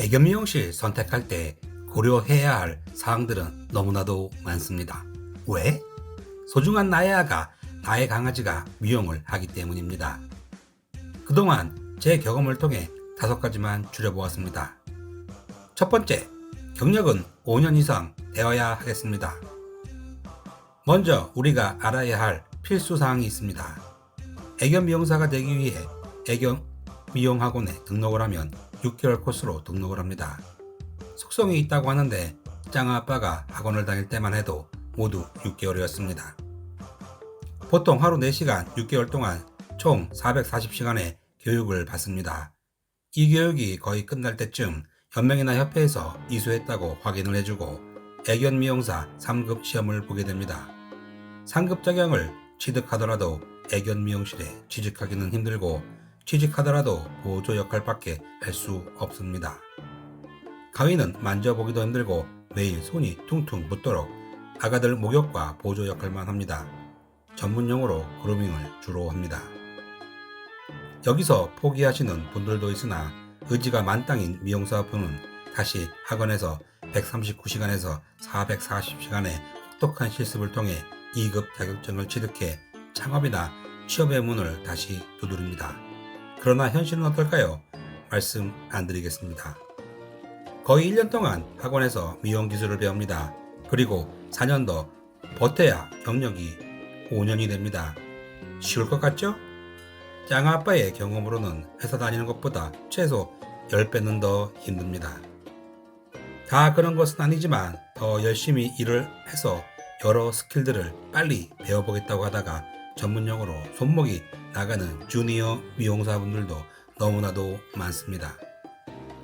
애견 미용실 선택할 때 고려해야 할 사항들은 너무나도 많습니다. 왜? 소중한 나의 아가, 나의 강아지가 미용을 하기 때문입니다. 그동안 제 경험을 통해 5가지만 줄여보았습니다. 첫 번째, 경력은 5년 이상 되어야 하겠습니다. 먼저 우리가 알아야 할 필수 사항이 있습니다. 애견 미용사가 되기 위해 애견 미용학원에 등록을 하면 6개월 코스로 등록을 합니다. 숙성이 있다고 하는데 짱아 아빠가 학원을 다닐 때만 해도 모두 6개월이었습니다. 보통 하루 4시간 6개월 동안 총 440시간의 교육을 받습니다. 이 교육이 거의 끝날 때쯤 연맹이나 협회에서 이수했다고 확인을 해주고 애견 미용사 3급 시험을 보게 됩니다. 상급 자격을 취득하더라도 애견 미용실에 취직하기는 힘들고 취직하더라도 보조 역할밖에 할 수 없습니다. 가위는 만져보기도 힘들고 매일 손이 퉁퉁 붓도록 아가들 목욕과 보조 역할만 합니다. 전문용어로 그루밍을 주로 합니다. 여기서 포기하시는 분들도 있으나 의지가 만땅인 미용사분은 다시 학원에서 139시간에서 440시간의 혹독한 실습을 통해 2급 자격증을 취득해 창업이나 취업의 문을 다시 두드립니다. 그러나 현실은 어떨까요? 말씀 안 드리겠습니다. 거의 1년 동안 학원에서 미용 기술을 배웁니다. 그리고 4년 더 버텨야 경력이 5년이 됩니다. 쉬울 것 같죠? 짱아 아빠의 경험으로는 회사 다니는 것보다 최소 10배는 더 힘듭니다. 다 그런 것은 아니지만 더 열심히 일을 해서 여러 스킬들을 빨리 배워보겠다고 하다가 전문용어로 손목이 나가는 주니어 미용사분들도 너무나도 많습니다.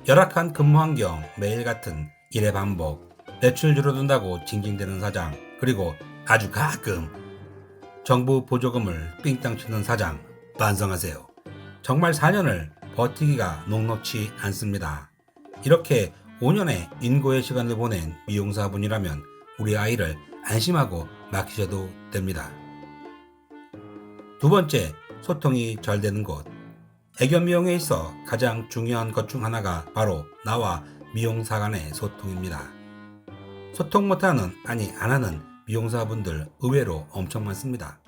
열악한 근무 환경, 매일 같은 일의 반복, 매출 줄어든다고 징징대는 사장, 그리고 아주 가끔 정부 보조금을 삥땅 치는 사장, 반성하세요. 정말 4년을 버티기가 녹록치 않습니다. 이렇게 5년의 인고의 시간을 보낸 미용사분이라면 우리 아이를 안심하고 맡기셔도 됩니다. 두 번째, 소통이 잘 되는 곳. 애견 미용에 있어 가장 중요한 것 중 하나가 바로 나와 미용사 간의 소통입니다. 소통 못하는, 아니 안 하는 미용사분들 의외로 엄청 많습니다.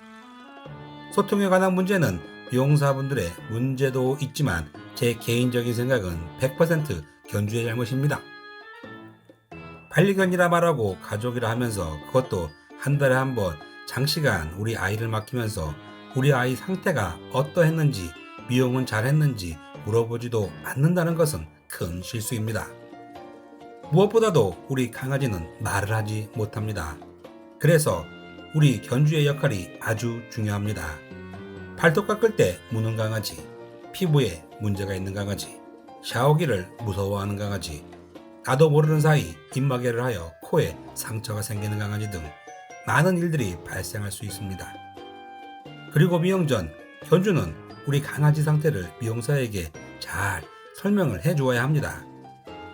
소통에 관한 문제는 미용사분들의 문제도 있지만 제 개인적인 생각은 100% 견주의 잘못입니다. 반려견이라 말하고 가족이라 하면서 그것도 한 달에 한 번 장시간 우리 아이를 맡기면서 우리 아이 상태가 어떠했는지 미용은 잘했는지 물어보지도 않는다는 것은 큰 실수입니다. 무엇보다도 우리 강아지는 말을 하지 못합니다. 그래서 우리 견주의 역할이 아주 중요합니다. 팔뚝 깎을 때 무는 강아지, 피부에 문제가 있는 강아지, 샤워기를 무서워하는 강아지, 나도 모르는 사이 입마개를 하여 코에 상처가 생기는 강아지 등 많은 일들이 발생할 수 있습니다. 그리고 미용 전 견주는 우리 강아지 상태를 미용사에게 잘 설명을 해주어야 합니다.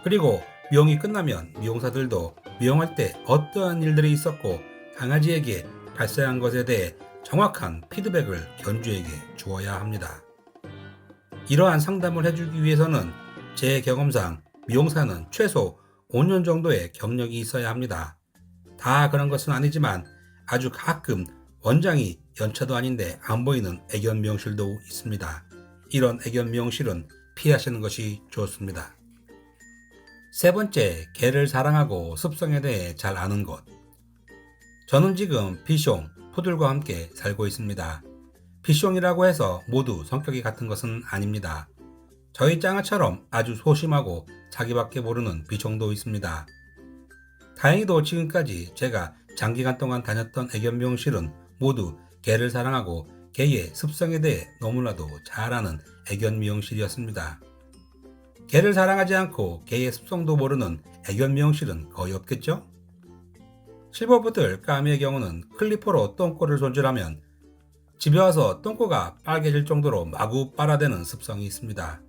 그리고 미용이 끝나면 미용사들도 미용할 때 어떠한 일들이 있었고 강아지에게 발생한 것에 대해 정확한 피드백을 견주에게 주어야 합니다. 이러한 상담을 해주기 위해서는 제 경험상 미용사는 최소 5년 정도의 경력이 있어야 합니다. 다 그런 것은 아니지만 아주 가끔 원장이 연차도 아닌데 안 보이는 애견 미용실도 있습니다. 이런 애견 미용실은 피하시는 것이 좋습니다. 세 번째, 개를 사랑하고 습성에 대해 잘 아는 것. 저는 지금 비숑, 푸들과 함께 살고 있습니다. 비숑이라고 해서 모두 성격이 같은 것은 아닙니다. 저희 짱아처럼 아주 소심하고 자기밖에 모르는 비숑도 있습니다. 다행히도 지금까지 제가 장기간 동안 다녔던 애견 미용실은 모두 개를 사랑하고 개의 습성에 대해 너무나도 잘 아는 애견 미용실이었습니다. 개를 사랑하지 않고 개의 습성도 모르는 애견 미용실은 거의 없겠죠? 실버푸들 까미의 경우는 클리퍼로 똥꼬를 손질하면 집에 와서 똥꼬가 빨개질 정도로 마구 빨아대는 습성이 있습니다.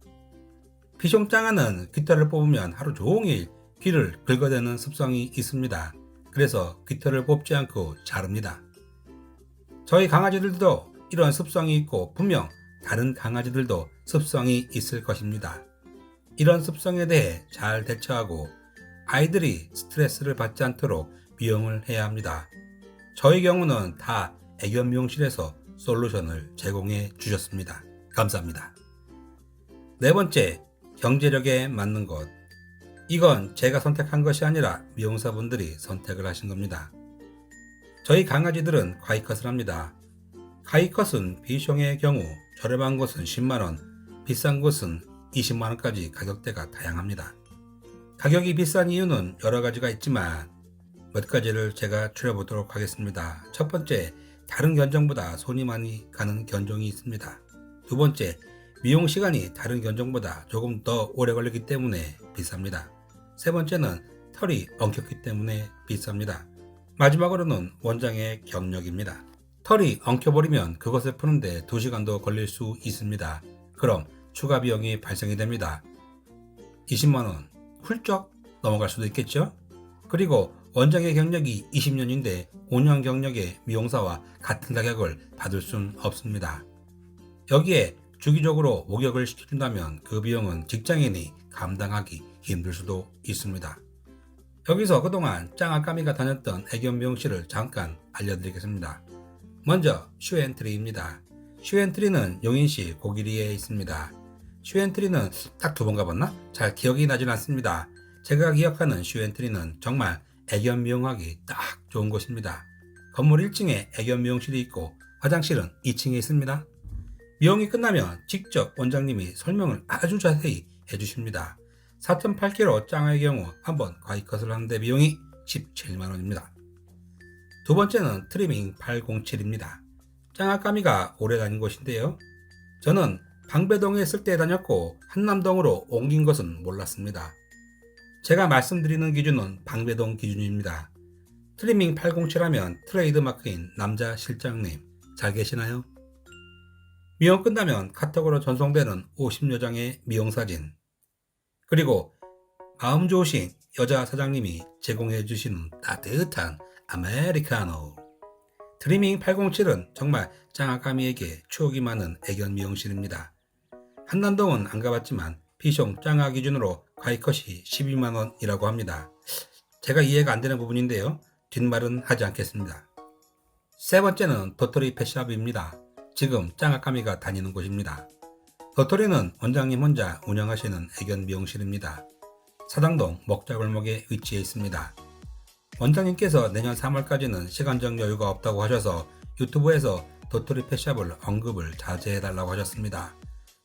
비숑 짱아는 깃털을 뽑으면 하루 종일 귀를 긁어대는 습성이 있습니다. 그래서 깃털을 뽑지 않고 자릅니다. 저희 강아지들도 이런 습성이 있고 분명 다른 강아지들도 습성이 있을 것입니다. 이런 습성에 대해 잘 대처하고 아이들이 스트레스를 받지 않도록 미용을 해야 합니다. 저희 경우는 다 애견 미용실에서 솔루션을 제공해 주셨습니다. 감사합니다. 네 번째, 경제력에 맞는 것. 이건 제가 선택한 것이 아니라 미용사분들이 선택을 하신 겁니다. 저희 강아지들은 과이컷을 합니다. 과이컷은 비숑의 경우 저렴한 곳은 10만원, 비싼 곳은 20만원까지 가격대가 다양합니다. 가격이 비싼 이유는 여러 가지가 있지만 몇 가지를 제가 추려보도록 하겠습니다. 첫 번째, 다른 견종보다 손이 많이 가는 견종이 있습니다. 두 번째, 미용 시간이 다른 견종보다 조금 더 오래 걸리기 때문에 비쌉니다. 세 번째는 털이 엉켰기 때문에 비쌉니다. 마지막으로는 원장의 경력입니다. 털이 엉켜버리면 그것을 푸는데 2시간도 걸릴 수 있습니다. 그럼 추가 비용이 발생이 됩니다. 20만원 훌쩍 넘어갈 수도 있겠죠? 그리고 원장의 경력이 20년인데 5년 경력의 미용사와 같은 가격을 받을 순 없습니다. 여기에 주기적으로 목욕을 시켜준다면 그 비용은 직장인이 감당하기 힘들 수도 있습니다. 여기서 그동안 짱아까미가 다녔던 애견 미용실을 잠깐 알려드리겠습니다. 먼저 슈엔트리입니다. 슈엔트리는 용인시 고기리에 있습니다. 슈엔트리는 딱 2번 가봤나? 잘 기억이 나진 않습니다. 제가 기억하는 슈엔트리는 정말 애견 미용하기 딱 좋은 곳입니다. 건물 1층에 애견 미용실이 있고 화장실은 2층에 있습니다. 미용이 끝나면 직접 원장님이 설명을 아주 자세히 해주십니다. 4.8kg 짱아의 경우 한번 과이컷을 하는데 비용이 17만원입니다. 두 번째는 트리밍 807입니다. 짱아까미가 오래 다닌 곳인데요. 저는 방배동에 있을 때 다녔고 한남동으로 옮긴 것은 몰랐습니다. 제가 말씀드리는 기준은 방배동 기준입니다. 트리밍 807하면 트레이드마크인 남자 실장님 잘 계시나요? 미용 끝나면 카톡으로 전송되는 50여장의 미용사진, 그리고 마음 좋으신 여자 사장님이 제공해 주시는 따뜻한 아메리카노. 트리밍 807은 정말 짱아까미에게 추억이 많은 애견 미용실입니다. 한남동은 안 가봤지만 비숑 짱아 기준으로 과이컷이 12만원이라고 합니다. 제가 이해가 안 되는 부분인데요. 뒷말은 하지 않겠습니다. 세 번째는 도토리 펫샵입니다. 지금 짱아까미가 다니는 곳입니다. 도토리는 원장님 혼자 운영하시는 애견 미용실입니다. 사당동 먹자골목에 위치해 있습니다. 원장님께서 내년 3월까지는 시간적 여유가 없다고 하셔서 유튜브에서 도토리 펫샵을 언급을 자제해달라고 하셨습니다.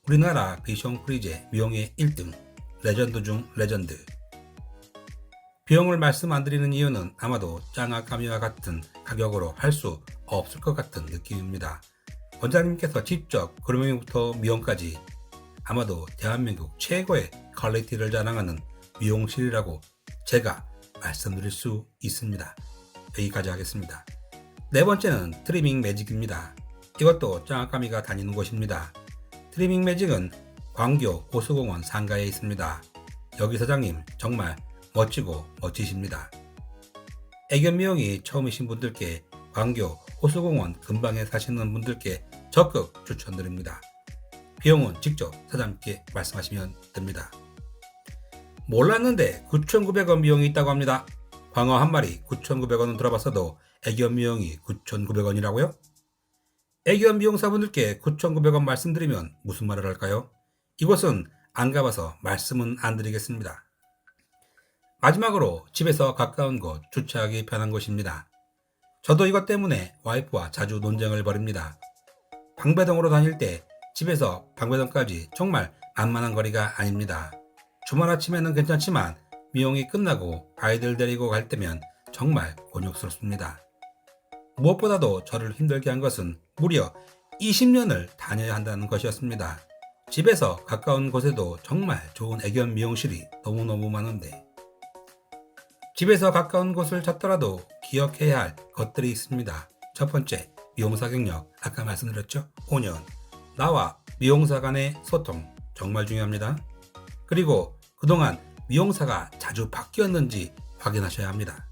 우리나라 비숑 프리제 미용의 1등, 레전드 중 레전드. 비용을 말씀 안 드리는 이유는 아마도 짱아까미와 같은 가격으로 할 수 없을 것 같은 느낌입니다. 원장님께서 직접 그루밍부터 미용까지 아마도 대한민국 최고의 퀄리티를 자랑하는 미용실이라고 제가 말씀드릴 수 있습니다. 여기까지 하겠습니다. 네 번째는 트리밍 매직입니다. 이것도 짱아까미가 다니는 곳입니다. 트리밍 매직은 광교 호수공원 상가에 있습니다. 여기 사장님 정말 멋지고 멋지십니다. 애견 미용이 처음이신 분들께 광교 호수공원 근방에 사시는 분들께 적극 추천드립니다. 비용은 직접 사장님께 말씀하시면 됩니다. 몰랐는데 9,900원 비용이 있다고 합니다. 광어 한 마리 9,900원은 들어봤어도 애견 미용이 9,900원이라고요? 애견 미용사분들께 9,900원 말씀드리면 무슨 말을 할까요? 이곳은 안 가봐서 말씀은 안 드리겠습니다. 마지막으로 집에서 가까운 곳, 주차하기 편한 곳입니다. 저도 이것 때문에 와이프와 자주 논쟁을 벌입니다. 방배동으로 다닐 때 집에서 방배동까지 정말 만만한 거리가 아닙니다. 주말 아침에는 괜찮지만 미용이 끝나고 아이들 데리고 갈 때면 정말 곤욕스럽습니다. 무엇보다도 저를 힘들게 한 것은 무려 20년을 다녀야 한다는 것이었습니다. 집에서 가까운 곳에도 정말 좋은 애견 미용실이 너무너무 많은데 집에서 가까운 곳을 찾더라도 기억해야 할 것들이 있습니다. 첫 번째, 미용사 경력. 아까 말씀드렸죠? 5년. 나와 미용사 간의 소통 정말 중요합니다. 그리고 그동안 미용사가 자주 바뀌었는지 확인하셔야 합니다.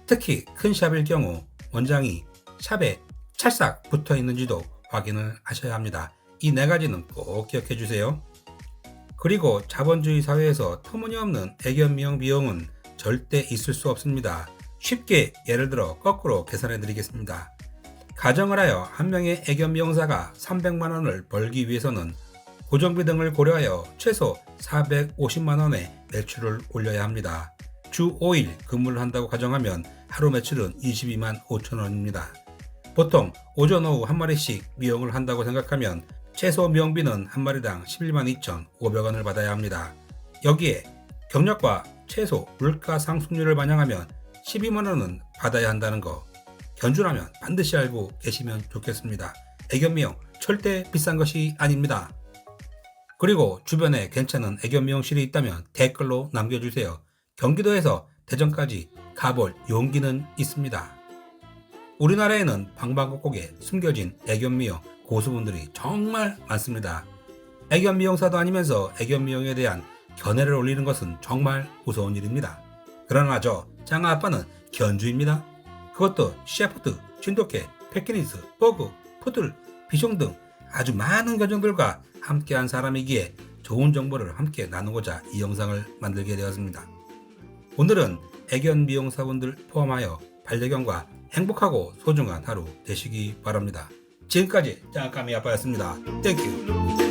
특히 큰 샵일 경우 원장이 샵에 찰싹 붙어 있는지도 확인을 하셔야 합니다. 이 4가지는 꼭 기억해 주세요. 그리고 자본주의 사회에서 터무니없는 애견 미용 비용은 절대 있을 수 없습니다. 쉽게 예를 들어 거꾸로 계산해 드리겠습니다. 가정을 하여 한 명의 애견 미용사가 300만 원을 벌기 위해서는 고정비 등을 고려하여 최소 450만 원의 매출을 올려야 합니다. 주 5일 근무를 한다고 가정하면 하루 매출은 22만 5천 원입니다. 보통 오전 오후 한 마리씩 미용을 한다고 생각하면 최소 미용비는 한 마리당 11만 2,500원을 받아야 합니다. 여기에 경력과 최소 물가 상승률을 반영하면 12만 원은 받아야 한다는 거 견주라면 반드시 알고 계시면 좋겠습니다. 애견 미용 절대 비싼 것이 아닙니다. 그리고 주변에 괜찮은 애견 미용실이 있다면 댓글로 남겨주세요. 경기도에서 대전까지 가볼 용기는 있습니다. 우리나라에는 방방곡곡에 숨겨진 애견 미용 고수분들이 정말 많습니다. 애견 미용사도 아니면서 애견 미용에 대한 견해를 올리는 것은 정말 무서운 일입니다. 그러나 저 짱아 아빠는 견주입니다. 그것도 셰프드, 진돗개, 패키니스, 버그, 푸들, 비숑 등 아주 많은 견종들과 함께한 사람이기에 좋은 정보를 함께 나누고자 이 영상을 만들게 되었습니다. 오늘은 애견 미용사분들 포함하여 반려견과 행복하고 소중한 하루 되시기 바랍니다. 지금까지 짱아까미 아빠였습니다. 땡큐.